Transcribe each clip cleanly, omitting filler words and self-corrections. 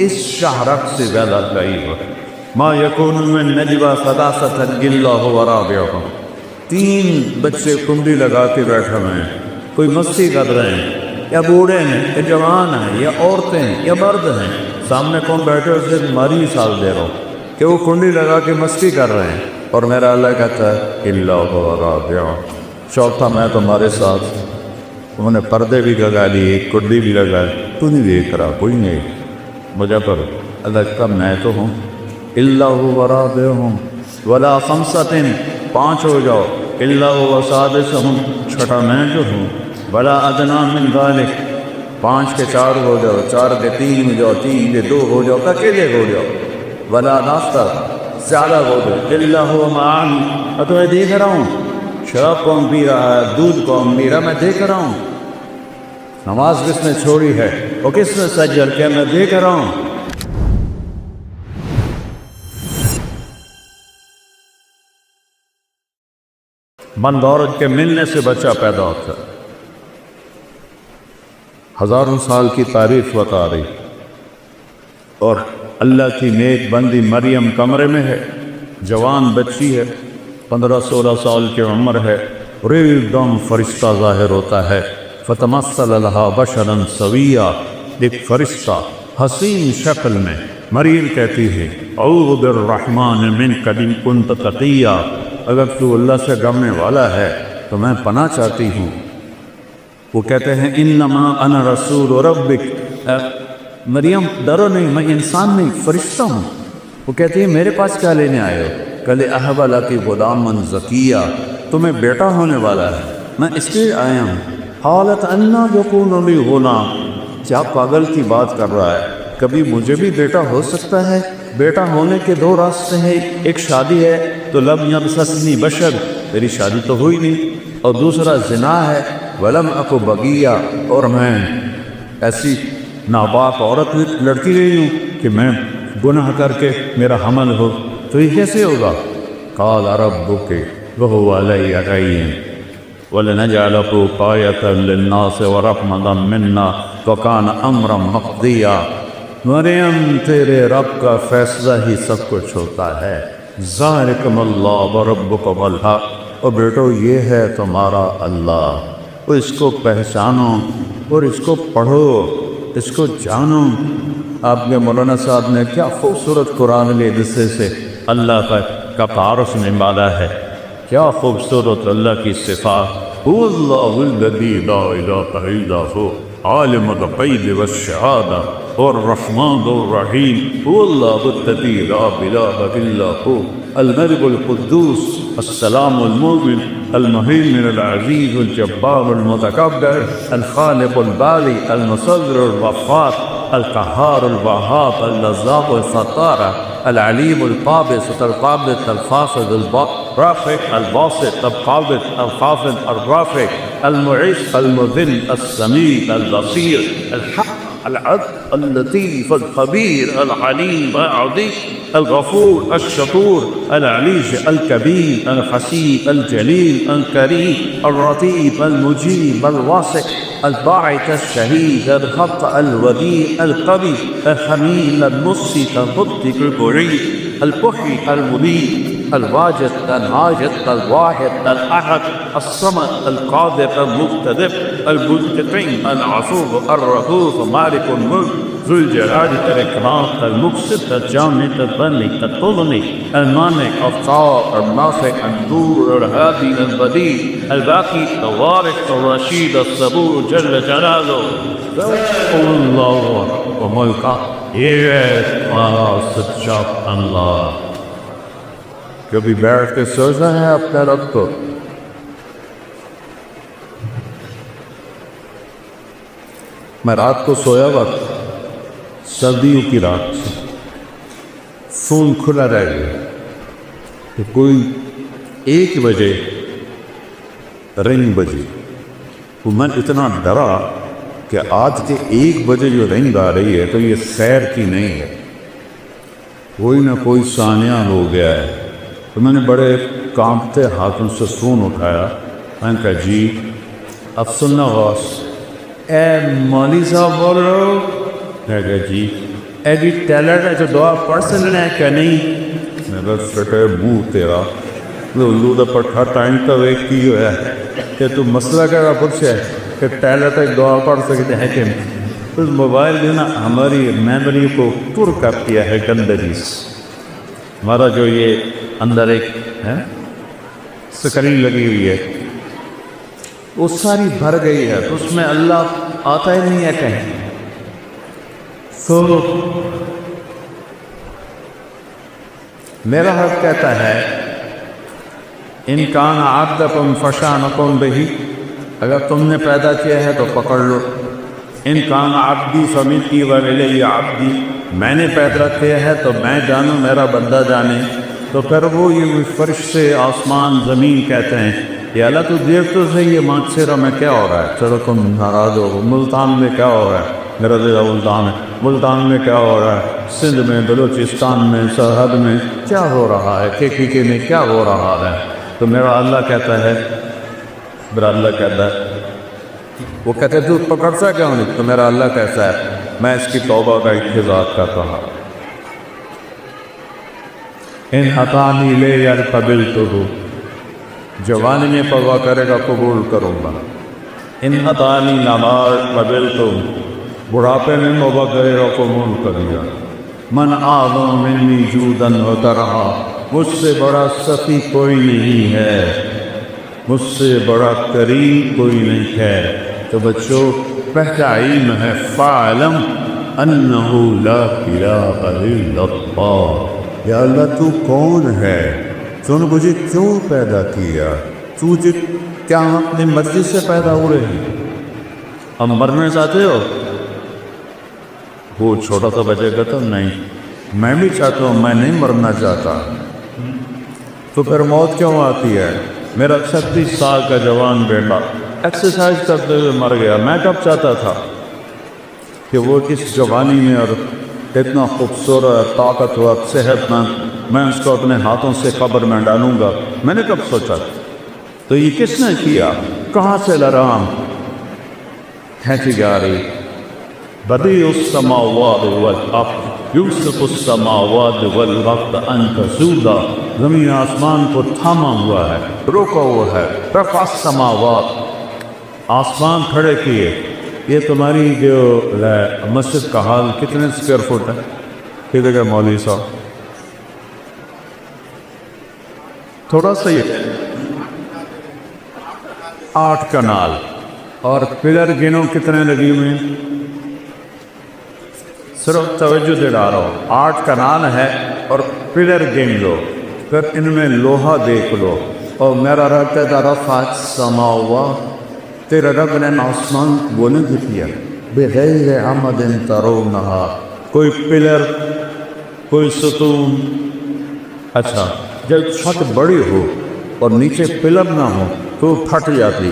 اس شہرک سے زیادہ ضعیف ہے۔ ما یکون من نجوا ثلاثۃ الا هو رابعهم، 3 بچے کنڈی لگا کے بیٹھے ہوئے ہیں، کوئی مستی کر رہے ہیں، یا بوڑھے ہیں یا جوان ہیں یا عورتیں ہیں یا مرد ہیں، سامنے کون بیٹھے اس سے ماری مثال دے رہا ہوں کہ وہ کنڈی لگا کے مستی کر رہے ہیں، اور میرا اللہ کہتا ہے الا هو رابعهم، چوتھا میں تمہارے ساتھ۔ انہوں نے پردے بھی لگا لیے، کنڈی بھی لگائے، تو نہیں دیکھ رہا، کوئی نہیں مجھے پر اللہ کا میں تو ہوں۔ الا هو رابعهم ولا خمسۃ، 5 ہو جاؤ، الا هو سادسهم، چھٹا میں جو ہوں، ولا ادنی من ذلک، 5 کے 4 ہو جاؤ، 4 کے 3 ہو جاؤ، 3 کے 2 ہو جاؤ، اکیلے ہو جاؤ، ولا ناصر، زیادہ ہو جاؤ، الا هو معانی، میں تمہیں دیکھ رہا ہوں، شراب کون پی رہا ہے، دودھ کون پی رہا، میں دیکھ رہا ہوں، نماز کس نے چھوڑی ہے، وہ کس نے سجل کیا، میں دیکھ رہا ہوں۔ مند عورت کے ملنے سے بچہ پیدا ہوتا ہے، ہزاروں سال کی تاریخ بتا رہی، اور اللہ کی نیک بندی مریم کمرے میں ہے، جوان بچی ہے، 15-16 سال کی عمر ہے، اور ایک دم فرشتہ ظاہر ہوتا ہے، فتمثل لها بشرا سویا، ایک فرشتہ حسین شکل میں، مریم کہتی ہے اعوذ بالرحمن منک ان کنت تقیا، اگر تو اللہ سے ڈرنے والا ہے تو میں پناہ چاہتی ہوں۔ وہ کہتے ہیں انما انا رسول ربک، مریم ڈرو نہیں، میں انسان نہیں، فرشتہ ہوں۔ وہ کہتی ہے میرے پاس کیا لینے آئے ہو؟ کہ اہب لک غلاما زکیہ، تمہیں بیٹا ہونے والا ہے، میں اس لیے آیا ہوں۔ قالت انا یکون لی غلام، کیا پاگل کی بات کر رہا ہے، کبھی مجھے بھی بیٹا ہو سکتا ہے؟ بیٹا ہونے کے 2 راستے ہیں، ایک شادی ہے تو لم یمسسنی بشر، میری شادی تو ہوئی نہیں، اور دوسرا زنا ہے، ولم اکو بغیہ، اور میں ایسی ناپاک عورت لڑکی رہی ہوں کہ میں گناہ کر کے میرا حمل ہو، تو یہ کیسے ہوگا؟ قال ربک وهو علی ہین وَلَنَجْعَلَهُ آیَةً لِلنَّاسِ وَرَحْمَةً مِنَّا وَكَانَ أَمْرًا مَقْضِيًّا، مریم تیرے رب کا فیصلہ ہی سب کچھ ہوتا ہے، ذَلِكُمُ اللَّهُ وَرَبُّكُمُ الْحَقُّ، اور بیٹو یہ ہے تمہارا اللہ، اور اس کو پہچانو اور اس کو پڑھو، اس کو جانو۔ آپ کے مولانا صاحب نے کیا خوبصورت قرآن کے حصے سے اللہ کا تعارف نمالا ہے، کیا خوبصورت اللہ کی صفات، هو اللہ الذی لا الہ الا هو عالم الغیب والشہادہ الرحمن الرحیم، هو اللہ الذی لا الہ الا هو الملک القدوس السلام المؤمن المهيمن العزيز الجبار المتكبر الخالق البارئ المصور الغفار القهار الوهاب الرزاق الستار العليم القابض القابض الخافض الرافع الباسط القابض الخافض الرافع المعز المذل السميع البصير الحق العدل اللطيف الخبير العليم العظيم الغفور الشكور العليج الكبير الحسيب الجليل الكريم الرتيب المجيب الواسع الباعث الشهيد الخط الوديع القوي الحميد المقسط المبدع المعيد المحيي المميت الواجد العاجد الواحد الأحد الصمد القادر المقتدر المنتقم العفو الرؤوف مالك الملك ذو الجلال والإكرام المقسط الجامد الغني الطغني المانع الطاهر النافع النور الهادي البديع الباقي الوارث الرشيد الصبور جل جلاله اللہ وملکہ، یہ ہے تمہارا سچا اللہ۔ کبھی بیٹھ کے سوچا ہے اپنے رب کو؟ میں رات کو سویا وقت، سردیوں کی رات، فون کھلا رہ گیا کہ کوئی 1 بجے رنگ بجی، تو میں اتنا ڈرا کہ آج کے 1 بجے جو رنگ آ رہی ہے تو یہ خیر کی نہیں ہے، کوئی نہ کوئی سانیہ ہو گیا ہے۔ تو میں نے بڑے کانپتے ہاتھوں سے فون اٹھایا، میں نے کہا جی اب سننا غوث، اے مولوی صاحب بول رہے ہو؟ میں کہا جی، ایڈی ٹیلنٹ ہے جو دعا پڑھ سکنا ہے کہ نہیں؟ میرا سٹے منہ تیرا لولو دا پٹھا ٹائم کا ویک کی ہوا ہے کہ تو مسئلہ کا پوچھ ہے کہ ٹیلنٹ ہے دعا پڑھ سکتے ہیں کہ اس موبائل جو نا ہماری میموری کو پر کر دیا ہے گندگی سے. ہمارا جو یہ اندر ایک ہے سکرین لگی ہوئی ہے وہ ساری بھر گئی ہے، تو اس میں اللہ آتا ہی نہیں ہے کہیں. تو میرا حق کہتا ہے ان کان عبدکم فشانکم بہی، اگر تم نے پیدا کیا ہے تو پکڑ لو. ان کان عبدی فمنی والی عبدی، میں نے پیدا کیا ہے تو میں جانوں میرا بندہ جانے. تو پھر وہ یہ فرشتے آسمان زمین کہتے ہیں یا اللہ تو دیر تو صحیح یہ مانچیرا میں کیا ہو رہا ہے، چلو تم ناراض ہو. ملتان میں کیا ہو رہا ہے، میرا دل ملتان ہے. ملتان میں کیا ہو رہا ہے، سندھ میں، بلوچستان میں، سرحد میں کیا ہو رہا ہے، کے میں کیا ہو رہا ہے. تو میرا اللہ کہتا ہے، میرا اللہ کہتا ہے، وہ کہتے تو پکڑتا کیوں نہیں؟ تو میرا اللہ کہتا ہے میں اس کی توبہ کا انتظار کر رہا. ان عطانی لے یار قبل تو ہو، جوانی میں پرواہ کرے گا قبول کروں گا. ان عطانی نمار قبل تو، بڑھاپے میں توبہ کرے گا قبول کرے گا. من اعظم منی جودن و کرہا، مجھ سے بڑا سخی کوئی نہیں ہے، مجھ سے بڑا کریم کوئی نہیں ہے. تو بچوں پہلا علم ہے فَاعْلَمْ أَنَّهُ لَا إِلَٰهَ إِلَّا اللَّهُ. یا اللہ تو کون ہے، تو نے مجھے کیوں پیدا کیا، تو کیا اپنی مرضی سے پیدا ہو رہے ہیں؟ ہم مرنا چاہتے ہو؟ وہ چھوٹا سا بچے گا تو نہیں، میں بھی چاہتا ہوں، میں نہیں مرنا چاہتا. تو پھر موت کیوں آتی ہے؟ میرا 36 سال کا جوان بیٹا ایکسرسائز کرتے ہوئے مر گیا. میں کب چاہتا تھا کہ وہ اس جوانی میں اور اتنا خوبصورت، طاقتور، صحت مند، میں اس کو اپنے ہاتھوں سے قبر میں ڈالوں گا. میں نے کب سوچا؟ تو یہ کس نے کیا؟ کہاں سے لرام کھینچی جا رہی. بدیع السماوات والارض یوسف السماوات والارض ان تزولا، زمین آسمان کو تھاما ہوا ہے، روکا ہوا ہے. رفع السماوات، آسمان کھڑے کیے. یہ تمہاری جو مسجد کا حال کتنے اسکوائر فٹ ہے؟ کتنے کا مولوی صاحب؟ تھوڑا سا یہ 8 کنال. اور پلر گنو کتنے لگی ہوئے ہیں؟ صرف توجہ دے رہا ہوں، 8 کنال ہے اور پلر گن لو، پھر ان میں لوہا دیکھ لو. اور میرا رب کہتا رفع السماوات، تیرا رب نے آسمان بلند کیا بغیر عمد ترونہا، کوئی پلر، کوئی ستون. اچھا جب چھت بڑی ہو اور نیچے پلر نہ ہو تو پھٹ جاتی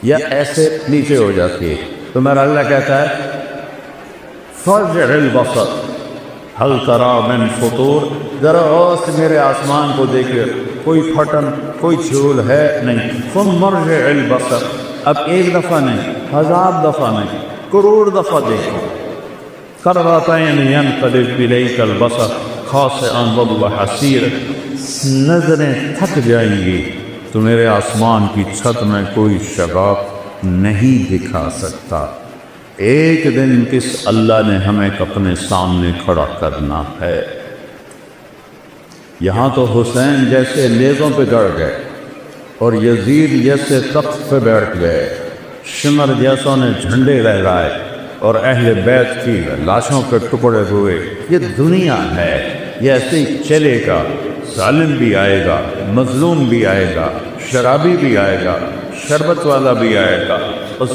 یا ایسے نیچے ہو جاتی ہے. تو میرا اللہ کہتا ہے فارجع البصر هل ترى من فطور، ذرا اور سے میرے آسمان کو دیکھے، کوئی پھٹن، کوئی جھول ہے نہیں. ثم ارجع البصر، اب 1 دفعہ نہیں، 1000 دفعہ نہیں، کروڑ دفعہ دیکھو. کرتین ينقلب الیک البصر خاسئا وهو حسیر، نظریں تھک جائیں گی تو میرے آسمان کی چھت میں کوئی شگاف نہیں دکھا سکتا. ایک دن کس اللہ نے ہمیں اپنے سامنے کھڑا کرنا ہے. یہاں تو حسین جیسے نیزوں پہ چڑھ گئے اور یزید جیسے تخت پہ بیٹھ گئے، شمر جیسوں نے جھنڈے لہرائے اور اہل بیت کی لاشوں پہ ٹکڑے ہوئے. یہ دنیا ہے، یہ ایسے ہی چلے گا. ظالم بھی آئے گا، مظلوم بھی آئے گا، شرابی بھی آئے گا، شربت والا بھی آئے گا،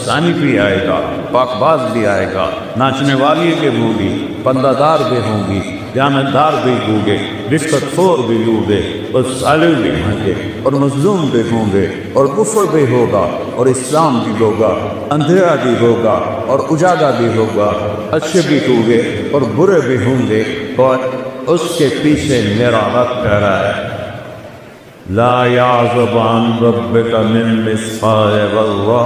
ثانی بھی آئے گا، پاک باز بھی آئے گا، ناچنے والی بھی ہوں گی، پردہ دار بھی ہوں گی، جامت دار بھی ہوں گے، رشوت خور بھی ہوں گے، اور ظالم بھی ہوں گے، اور مظلوم بھی ہوں گے، اور کفر بھی ہوگا، اور اسلام بھی ہوگا، اندھیرا بھی ہوگا، اور اجالا بھی ہوگا، اچھے بھی ہوں گے اور برے بھی ہوں گے. اور اس کے پیچھے میرا رب کہہ رہا ہے لا یعزب عن ربک من مثقال ذرہ،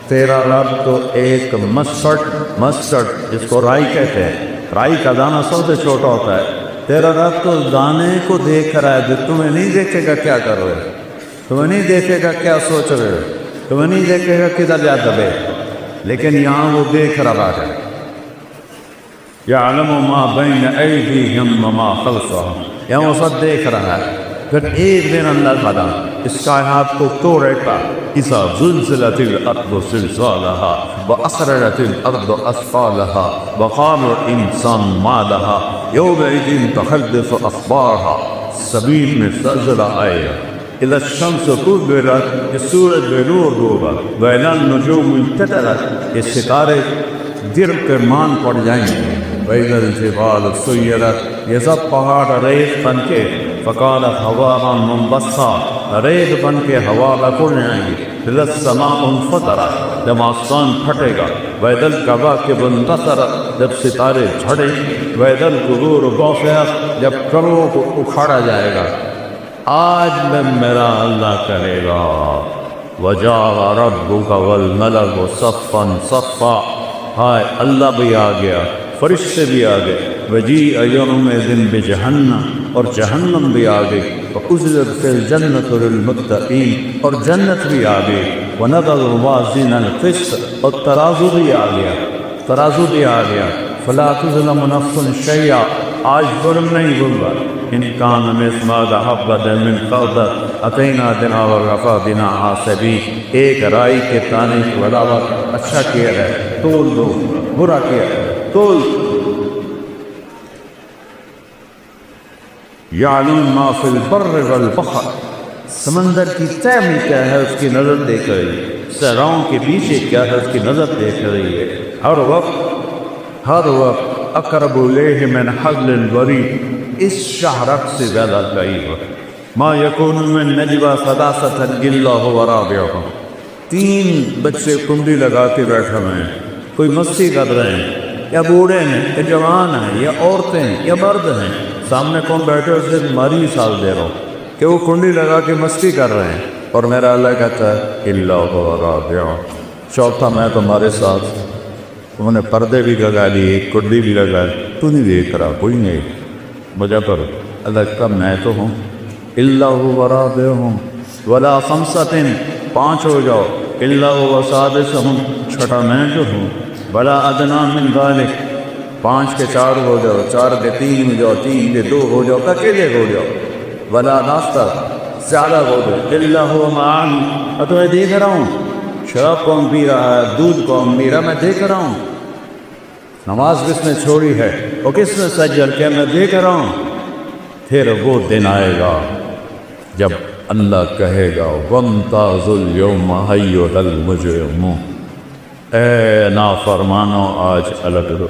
تیرا رب تو ایک مسٹرڈ جس کو رائی کہتے ہیں، رائی کا دانہ سب سے چھوٹا ہوتا ہے، تیرا رب تو دانے کو دیکھ رہا ہے، جو تمہیں نہیں دیکھے گا کیا کر رہے ہو، تمہیں نہیں دیکھے گا کیا سوچ رہے ہو، تمہیں نہیں دیکھے گا کدھر جا دبے، لیکن یہاں وہ دیکھ رہا ہے۔ یعلم ما بین ایدیہم وما خلفہم، یہاں وہ سب دیکھ رہا ہے۔ پھر ایک دن اللہ تعالیٰ اس کائنات کو توڑے گا، اذا زلزلت الارض زلزالہا واخرجت الارض اثقالہا وقال الانسان ما لہا یومئذ تحدث اخبارہا، زمین میں زلزلہ آئے گا، اذا الشمس کورت، یہ سورج بے نور ہوگا، واذا النجوم انکدرت، یہ ستارے گر کر مان پڑ جائیں گے، وَإِذَا الْجِبَالُ سُيِّرَتْ، یہ سب پہاڑ ریت بن کے فَقَالَتْ هَوَاءً مُنبَثًّا، ریت بن کے ہوا میں اڑ جائیں گے، إِذَا السَّمَاءُ انفطرت، جب آسمان پھٹے گا، وَإِذَا الْكَوَاكِبُ انتثرت، جب ستارے جھڑیں، وَإِذَا الْقُبُورُ بُعْثِرَتْ، جب قبروں کو اکھاڑا جائے گا۔ آج میں میرا اللہ کہے گا وَجَاءَ رَبُّكَ وَالْمَلَكُ صَفًّا صَفًّا، ہائے اللہ بھی آ گیا، فرشتے بھی آ گئے، وَجِیءَ یَوْمَئِذٍ بِجَہَنَّمَ، اور جہنم بھی آ گئی، وَأُزْلِفَتِ الْجَنَّةُ لِلْمُتَّقِينَ، اور جنت بھی آ گئی، وَنَضَعُ الْمَوَازِينَ الْقِسْطَ، اور ترازو بھی آ گیا، ترازو بھی آ گیا، فَلَا تُظْلَمُ نَفْسٌ شَيْئًا، آج ظلم نہیں ہوگا، إِنْ كَانَ مِثْقَالَ حَبَّةٍ مِّنْ خَرْدَلٍ أَتَيْنَا بِهَا وَكَفَىٰ بِنَا حَاسِبِينَ، ایک رائی کے دانے کے برابر اچھا کیا ہے تول دو، برا کیا ہے تول۔ یعلم ما فی البر والبحر، سمندر کی تہ میں کیا ہے اس کی نظر دیکھ رہی ہے، صحراؤں کے پیچھے کیا ہے اس کی نظر دیکھ رہی ہے، ہر وقت اقرب الیہ من حبل الورید، اس شاہرگ سے زیادہ قریب ہے۔ ما یکون من نجوی ثلاثۃ الا هو رابعہم، تین بچے کنڈی لگا کے بیٹھے ہوئے ہیں، کوئی مستی کر رہے ہیں، یا بوڑھے ہیں یا جوان ہیں یا عورتیں ہیں یا مرد ہیں، سامنے کون بیٹھے ہو اسے ماری مثال دے رہا ہوں کہ وہ کنڈی لگا کے مستی کر رہے ہیں، اور میرا اللہ کہتا ہے الا هو رابعہم، چوتھا میں تمہارے ساتھ۔ انہوں نے پردے بھی لگا لیے، کنڈی بھی لگا لی، تو نہیں دیکھ رہا، کوئی نہیں، وجہ پر اللہ کا میں تو ہوں، الا هو رابعہم ولا خمسۃ، پانچ ہو جاؤ، الا هو سادسہم، چھٹا میں جو ہوں، ولا ادنی من ذلک، پانچ کے چار ہو جاؤ، چار کے تین ہو جاؤ، تین کے دو ہو جاؤ، اکیلے ہو جاؤ، ولا ناستہ، زیادہ ہو جاؤ، الا هو معن، تو میں دیکھ رہا ہوں، شراب کون پی رہا ہے، دودھ کون پی رہا، میں دیکھ رہا ہوں، نماز کس نے چھوڑی ہے وہ کس نے سجل کیا، میں دیکھ رہا ہوں۔ پھر وہ دن آئے گا جب اللہ کہے گا وَامْتَازُوا الْيَوْمَ أَيُّهَا الْمُجْرِمُونَ، اے نافرمانو آج الگ رہو۔